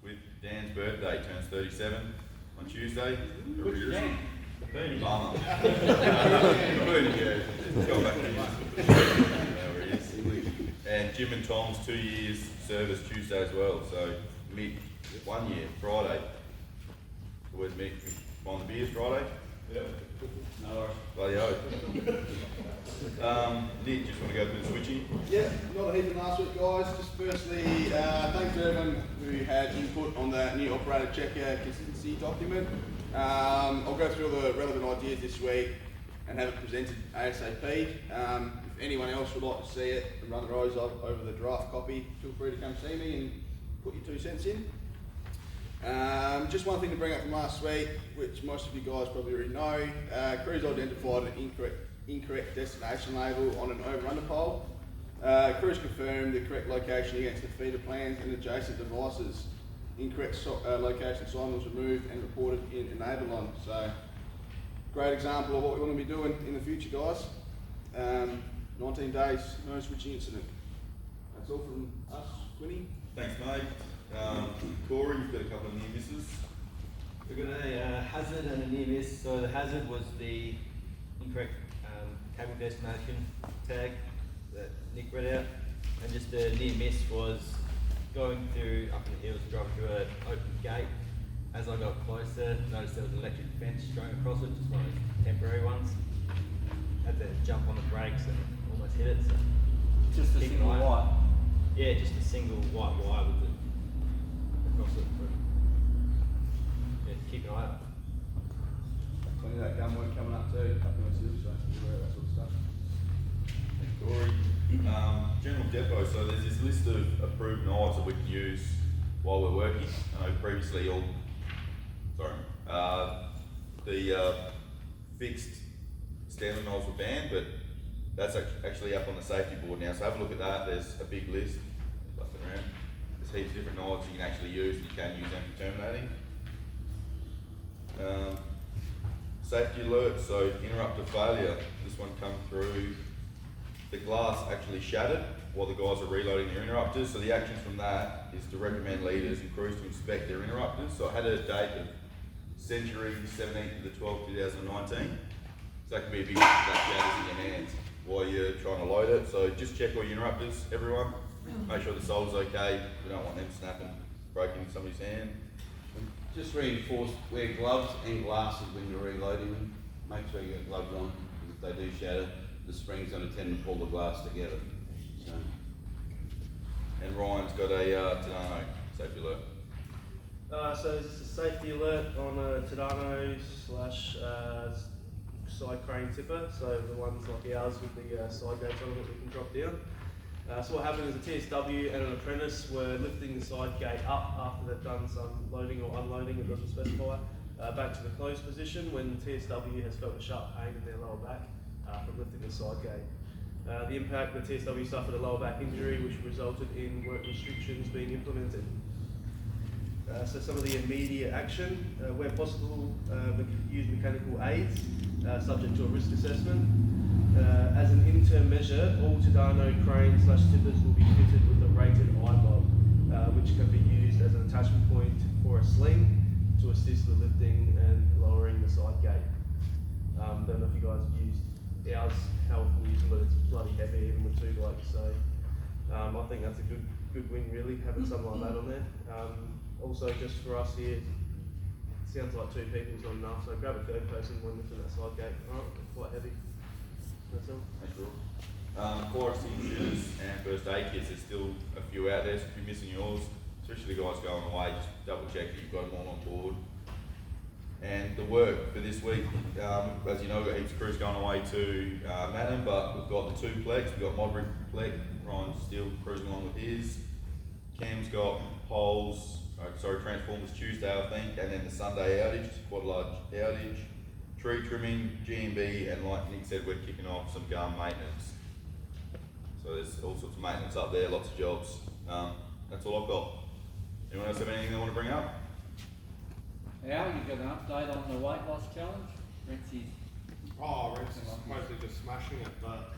with Dan's birthday, turns 37 on Tuesday. Which Dan? Mama. Let's go back to him. There he is. And Jim and Tom's 2 years service Tuesday as well. So Mick, 1 year, Friday. Where's Mick? On the beers Friday? Yep. No worries. Bloody oath. Nick, just want to go through the switching? Yeah, not a heap from last week, guys. Just firstly, thanks to everyone who had input on that new operator checker consistency document. I'll go through all the relevant ideas this week and have it presented ASAP. If anyone else would like to see it and run the eyes over the draft copy, feel free to come see me and put your 2 cents in. Just one thing to bring up from last week, which most of you guys probably already know. Crews identified an incorrect destination label on an over-under pole. Crews confirmed the correct location against the feeder plans and adjacent devices. Incorrect location sign was removed and reported in Enablon. So, great example of what we want to be doing in the future, guys. 19 days, no switching incident. That's all from us, Quinny. Thanks, mate. Corey, you've got a couple of near misses. We've got a hazard and a near miss. So the hazard was the incorrect cable destination tag that Nick read out, and just the near miss was going through up in the hills and driving through an open gate. As I got closer, noticed there was an electric fence going across it, just one of those temporary ones. Had to jump on the brakes and almost hit it. So Just a keep an single eye- white. Yeah, just a single white wire with it across it. Yeah, keep an eye out. Plenty of that gun work coming up too, up in the hills, so be aware of that sort of stuff. Thanks, Corey. General depot, so there's this list of approved knives that we can use while we're working. I know previously the fixed Stanley knives were banned, but that's actually up on the safety board now. So have a look at that. There's a big list. Bust it around. There's heaps of different knives you can actually use, and you can use them for terminating. Safety alert, so interrupter failure. This one come through. The glass actually shattered while the guys are reloading their interrupters. So the actions from that is to recommend leaders and crews to inspect their interrupters. So I had a date of Century 17th to the 12th, 2019. So that can be a big issue that shatters in your hands while you're trying to load it. So just check all your interrupters, everyone. Make sure the solder's okay. We don't want them snapping, breaking somebody's hand. Just reinforce, wear gloves and glasses when you're reloading them. Make sure you get gloves on, because if they do shatter, the spring's going to tend to pull the glass together. So, And Ryan's got a Tadano safety alert. So this is a safety alert on a Tadano / side crane tipper, so the ones like ours with the side gates on it that we can drop down. So what happened is a TSW and an apprentice were lifting the side gate up after they've done some loading or unloading, it doesn't specify, back to the closed position when the TSW has felt a sharp pain in their lower back from lifting the side gate. The impact, the TSW suffered a lower back injury which resulted in work restrictions being implemented. So some of the immediate action, where possible, use mechanical aids subject to a risk assessment. As an interim measure, all Tadano cranes / tippers will be fitted with a rated eyeball, which can be used as an attachment point for a sling to assist with lifting and lowering the side gate. Don't know if you guys have used ours, how often we use them, but it's bloody heavy even with 2 blokes. So I think that's a good win really, having something like that on there. Also just for us here, it sounds like 2 people is not enough, so grab a 3rd person when lifting that side gate. Alright, it's quite heavy. That's all. Thanks, Will. Fire extinguishers and first aid kits, there's still a few out there, so if you're missing yours, especially the guys going away, just double check that you've got them all on board. And the work for this week, as you know, we've got heaps of crews going away to Madden, but we've got the 2 Plex, we've got Modbury Plex, Ryan's still cruising along with his. Cam's got Transformers Tuesday, I think, and then the Sunday outage, it's quite a large outage. Tree trimming, GMB, and like Nick said, we're kicking off some gun maintenance. So there's all sorts of maintenance up there, lots of jobs. That's all I've got. Anyone else have anything they want to bring up? Al, you got an update on the weight loss challenge? Rexy's Oh, Rex is mostly just smashing it, but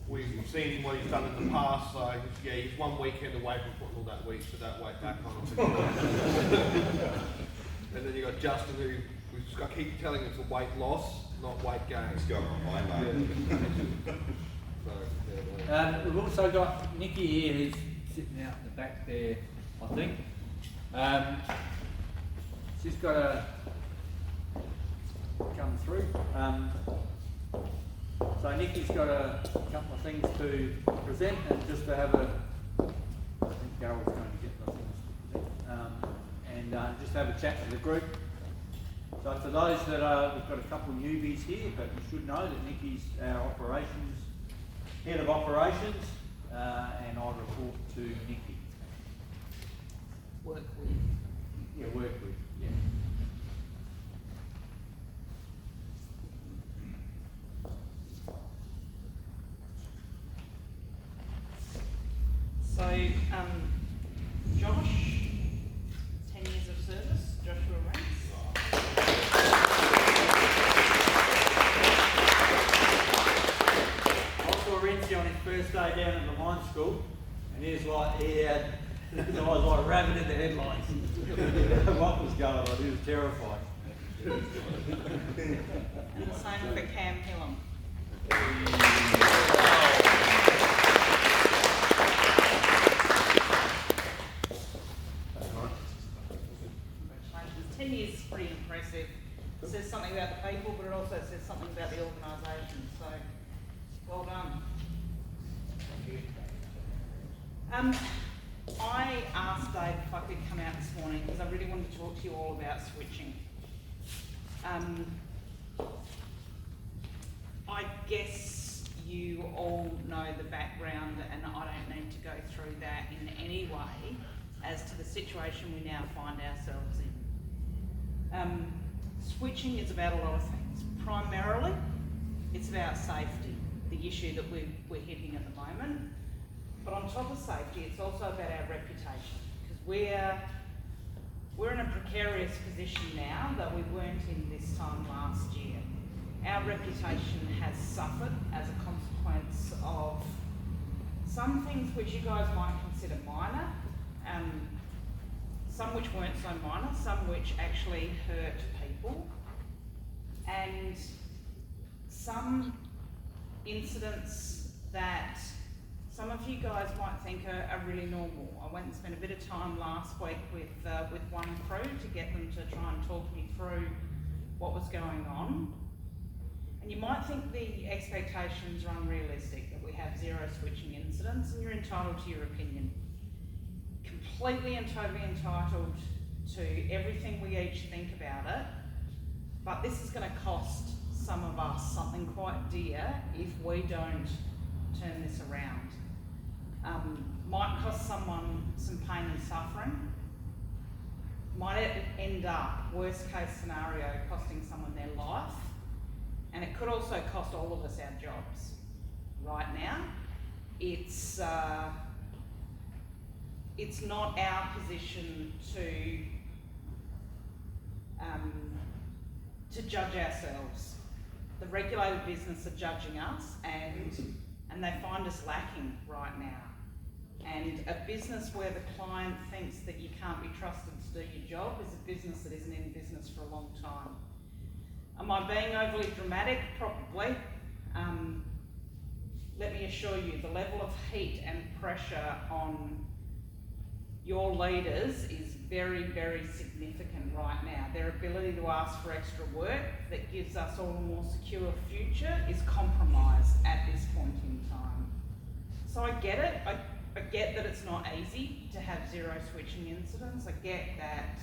we've seen him what he's done in the past, so yeah, he's 1 weekend away from putting all that weight back on. Justin, I keep telling it's a weight loss, not weight gain. It's going on my mate. So, yeah, We've also got Nikki here, who's sitting out in the back there, I think. She's got to come through. So Nikki's got a couple of things to present and just to have a, I think Carol's going to get the things to present, and just have a chat with the group. So for those that are, we've got a couple of newbies here, but you should know that Nikki's our head of operations, and I report to Nikki. Work with. Yeah, work with, yeah. So, Josh, 10 years of service, Joshua Ranks. I saw Renzi on his first day down at the wine school, and he was like, his eyes like rabbit in the headlights. He didn't know what was going on, he was terrified. And the same for Cam Hillam. Congratulations. 10 years is pretty impressive. It says something about the people, but it also says something about the organisation. So, well done. I asked Dave if I could come out this morning because I really wanted to talk to you all about switching. I guess you all know the background, and I don't need to go through that in any way as to the situation we now find ourselves in. Switching is about a lot of things. Primarily, it's about safety, the issue that we're hitting at the moment. But on top of safety, it's also about our reputation, because we're in a precarious position now that we weren't in this time last year. Our reputation has suffered as a consequence of some things which you guys might consider minor, some which weren't so minor, some which actually hurt people, and some incidents that some of you guys might think are really normal. I went and spent a bit of time last week with one crew to get them to try and talk me through what was going on. And you might think the expectations are unrealistic, that we have zero switching incidents, and you're entitled to your opinion. Completely and totally entitled to everything we each think about it, but this is going to cost some of us something quite dear if we don't turn this around. Might cost someone some pain and suffering, might end up, worst case scenario, costing someone their life, and it could also cost all of us our jobs. Right now, it's not our position to judge ourselves. The regulated business are judging us, and they find us lacking right now. And a business where the client thinks that you can't be trusted to do your job is a business that isn't in business for a long time. Am I being overly dramatic? Probably. Let me assure you, the level of heat and pressure on your leaders is very, very significant right now. Their ability to ask for extra work that gives us all a more secure future is compromised at this point in time. So I get it. I get that it's not easy to have zero switching incidents. I get that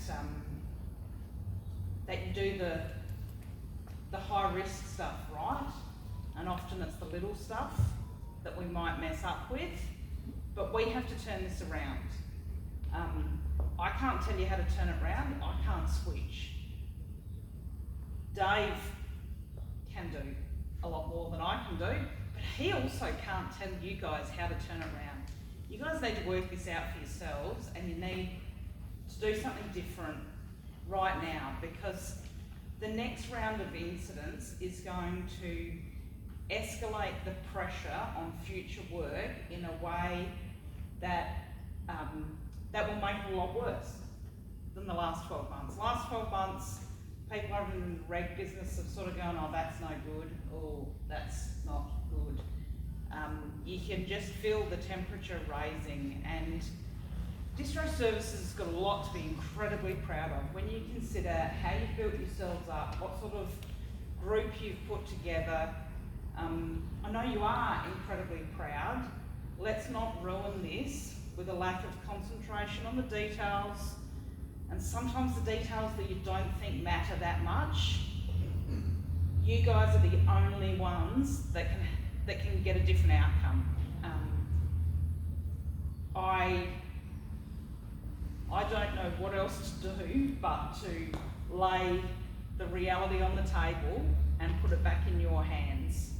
that you do the high risk stuff right, and often it's the little stuff that we might mess up with, but we have to turn this around. I can't tell you how to turn it around. I can't switch. Dave can do a lot more than I can do, but he also can't tell you guys how to turn it around. You guys need to work this out for yourselves, and you need to do something different right now, because the next round of incidents is going to escalate the pressure on future work in a way that that will make it a lot worse than the last 12 months. Last 12 months, people over in the reg business have sort of gone, oh, that's no good, or that's not good. You can just feel the temperature raising, and Distro Services has got a lot to be incredibly proud of when you consider how you've built yourselves up, what sort of group you've put together. I know you are incredibly proud. Let's not ruin this with a lack of concentration on the details, and sometimes the details that you don't think matter that much. You guys are the only ones that can get a different outcome. I don't know what else to do but to lay the reality on the table and put it back in your hands.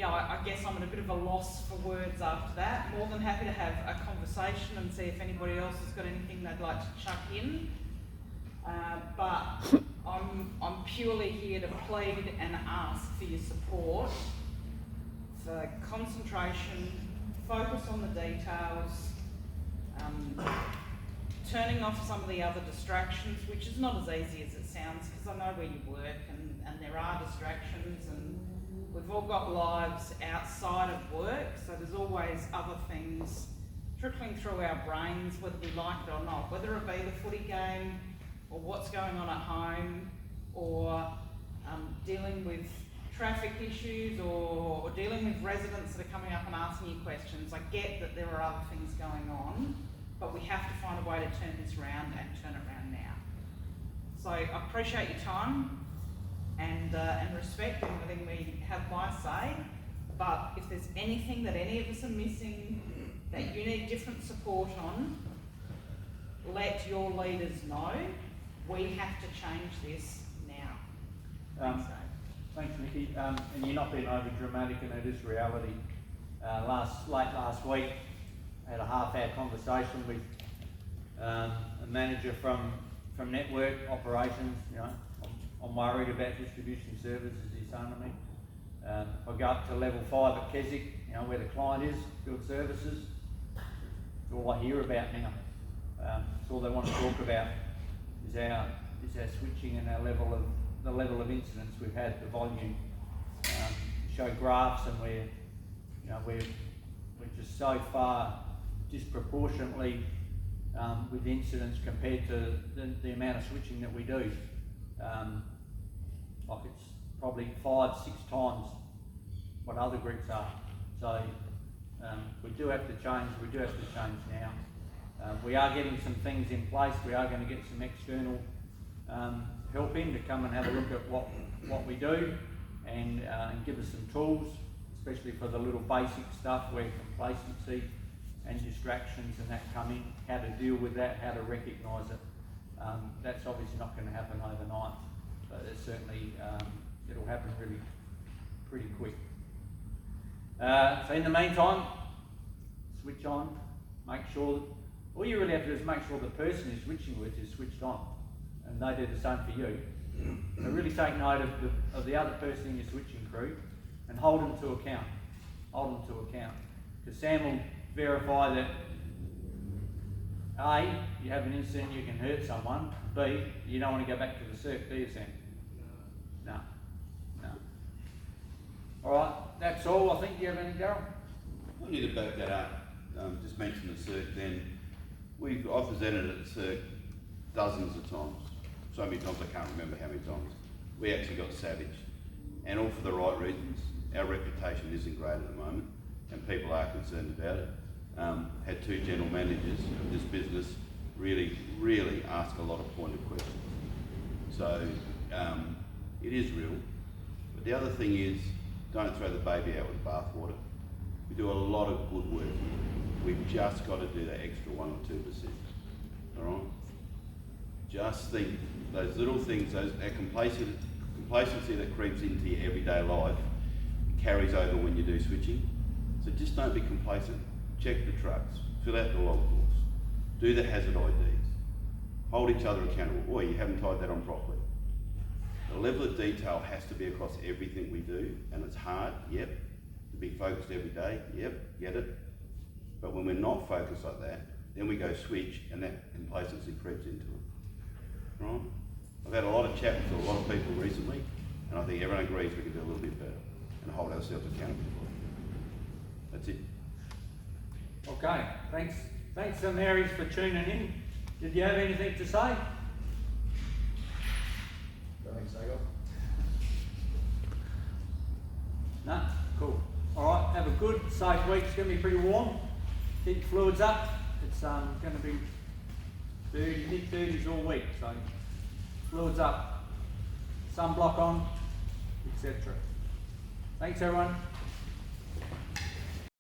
I guess I'm at a bit of a loss for words after that. More than happy to have a conversation and see if anybody else has got anything they'd like to chuck in. But I'm purely here to plead and ask for your support, for concentration, focus on the details, turning off some of the other distractions, which is not as easy as it sounds, because I know where you work and there are distractions, and we've all got lives outside of work, so there's always other things trickling through our brains, whether we like it or not, whether it be the footy game, or what's going on at home, or dealing with traffic issues, or dealing with residents that are coming up and asking you questions. I get that there are other things going on, but we have to find a way to turn this around and turn it around now. So I appreciate your time and respect everything we have my say, but if there's anything that any of us are missing that you need different support on, let your leaders know. We have to change this now. Thanks, Dave. Thanks, Nikki. And you're not being over dramatic, and it is reality. Late last week, I had a half-hour conversation with a manager from network operations. I'm worried about distribution services, he's saying to me. If I go up to level 5 at Keswick, where the client is, field services, it's all I hear about now. It's all they want to talk about is our switching and the level of incidents we've had, the volume. Show graphs, and we're just so far disproportionately with incidents compared to the amount of switching that we do. Like it's probably 5-6 times what other groups are. So we do have to change. We do have to change now. We are getting some things in place. We are going to get some external help in to come and have a look at what we do and give us some tools, especially for the little basic stuff where complacency and distractions and that come in, how to deal with that, how to recognise it. That's obviously not going to happen overnight, but it's certainly, it'll happen really pretty quick. So in the meantime, switch on, make sure, all you really have to do is make sure the person you're switching with is switched on, and they do the same for you. So really take note of the other person in your switching crew and hold them to account. Hold them to account. Because Sam will verify that A, you have an incident, you can hurt someone. B, you don't want to go back to the circ, do you, Sam? No. Alright, that's all. I think you have any, Darryl? I need to back that up. Just mention the circ then. I've presented at the circ dozens of times. So many times I can't remember how many times. We actually got savaged. And all for the right reasons. Our reputation isn't great at the moment, and people are concerned about it. Had 2 general managers of this business really ask a lot of pointed questions. So it is real. But the other thing is, don't throw the baby out with the bathwater. We do a lot of good work here. We've just got to do that extra 1 or 2%. All right? Just think, those little things, that complacency that creeps into your everyday life carries over when you do switching. So just don't be complacent. Check the trucks, fill out the logbooks, do the hazard IDs, hold each other accountable. You haven't tied that on properly. The level of detail has to be across everything we do, and it's hard, yep, to be focused every day, yep, get it. But when we're not focused like that, then we go switch, and that complacency creeps into it. crime. I've had a lot of chat with a lot of people recently, and I think everyone agrees we can do a little bit better and hold ourselves accountable. That's it. Okay, thanks Marys for tuning in. Did you have anything to say? No? Cool. Alright, have a good, safe week. It's going to be pretty warm. Keep your fluids up. It's going to be 30, mid-30s all week, so fluids up, sunblock on, etc. Thanks everyone.